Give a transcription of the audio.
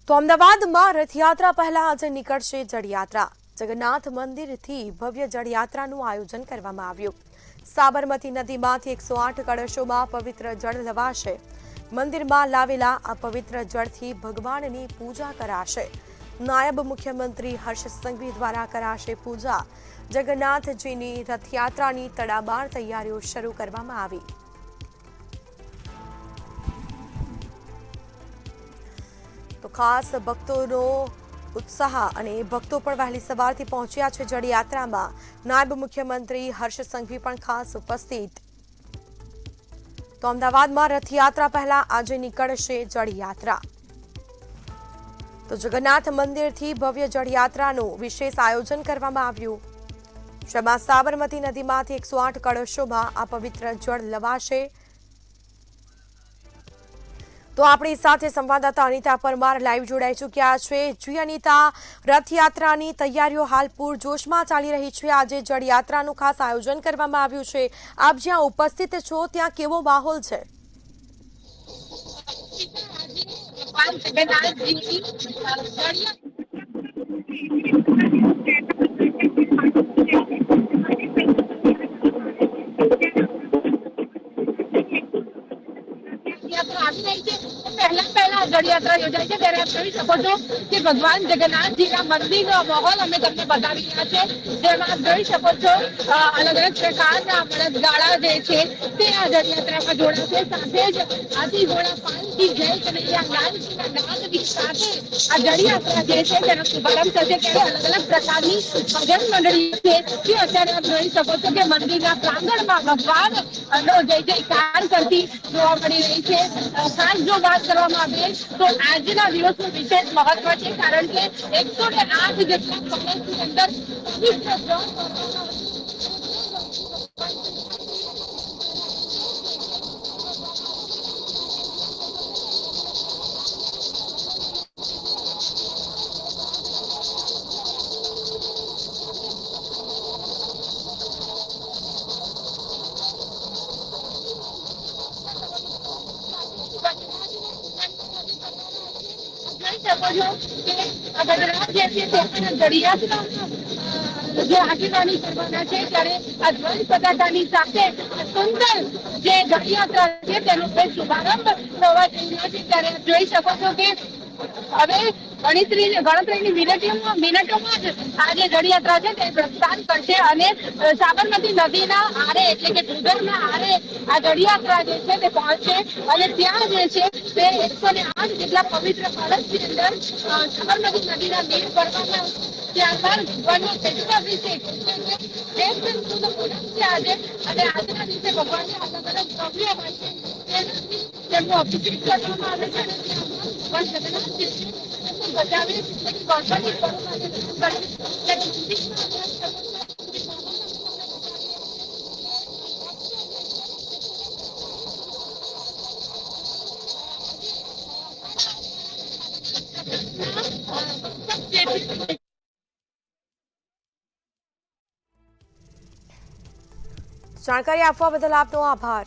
તો અમદાવાદમાં રથયાત્રા પહેલા આજે નીકળશે જળયાત્રા। જગન્નાથ મંદિરથી ભવ્ય જળયાત્રાનું આયોજન કરવામાં આવ્યું। સાબરમતી નદીમાંથી 108 કળશોમાં પવિત્ર જળ લવાશે। મંદિરમાં લાવેલા આ પવિત્ર જળથી ભગવાનની પૂજા કરાશે। નાયબ મુખ્યમંત્રી હર્ષ સંઘવી દ્વારા કરાશે પૂજા। જગન્નાથજીની રથયાત્રાની તડામાર તૈયારીઓ શરૂ કરવામાં આવી। તો ખાસ ભક્તોનો ઉત્સાહ અને ભક્તો પણ વહેલી સવારથી પહોંચ્યા છે જળયાત્રામાં। નાયબ મુખ્યમંત્રી હર્ષ સંઘવી પણ ખાસ ઉપસ્થિત। તો અમદાવાદમાં રથયાત્રા પહેલા આજે નીકળશે જળયાત્રા। તો જગન્નાથ મંદિરથી ભવ્ય જળયાત્રાનું વિશેષ આયોજન કરવામાં આવ્યું। જેમાં સાબરમતી નદીમાંથી 108 કળશોમાં આ પવિત્ર જળ લવાશે। તો આપણી સાથે સંવાદદાતા અનિતા પરમાર લાઈવ જોડાઈ ચૂક્યા છે। જી અનિતા, રથયાત્રાની તૈયારીઓ હાલ પૂરજોશમાં ચાલી રહી છે। આજે જળયાત્રાનું ખાસ આયોજન કરવામાં આવ્યું છે। આપ જ્યાં ઉપસ્થિત છો ત્યાં કેવો માહોલ છે? जड़यात्रा योजाई है ત્યારે આપ જોઈ શકો છો કે ભગવાન જગન્નાથજીના મંદિરનો માહોલ અમે તમને બતાવી રહ્યા છે। જેમાં આપ જોઈ શકો છો અલગ અલગ પ્રકારના બળદગાડા જે છે તે આ જળયાત્રામાં જોડાશે। સાથે જ આથી ઘોડા પાલકી જય કનૈયા લાલજીના નાદની સાથે આ જળયાત્રા જે છે તેનો શુભારંભ થશે। ત્યારે અલગ અલગ પ્રકારની ભજન મંડળી છે જે અત્યારે આપ જોઈ શકો છો કે મંદિરના પ્રાંગણમાં ભગવાનનો જય જયકાર કરતી જોવા મળી રહી છે। ખાસ જો વાત કરવામાં આવે તો આજના દિવસનું વિશેષ મહત્વ છે, કારણ કે 108 જેટલા કળશની અંદર પવિત્ર જે આગેવાની કરવાના છે ત્યારે આ ધ્વજ પતાકાની સાથે સુંદર જે જળયાત્રા છે તેનો શુભારંભ થવા જઈ રહ્યો છે। ત્યારે આપ જોઈ શકો છો કે હવે ગણતરીની મિનિટોમાં જ આ જે જળયાત્રા છે તે પ્રસ્થાન કરશે અને સાબરમતી નદીના આરે એટલે કે ડુંગરના આરે આ જળયાત્રા જે છે તે પહોંચશે અને ત્યાં જે છે તે 108 જેટલા પવિત્ર કળશની અંદર સાબરમતી નદીના નીર ભરવામાં ત્યારબાદ ભગવાનનો અભિષેક આજે અને આજના દિવસે ભગવાનને અલગ અલગ દ્રવ્યો હોય છે તેમનો અભિષેક કરવામાં આવે છે અને ભગવાન જગન્નાથજી બજાવે જાણકારી આપવા બદલ આપનો આભાર।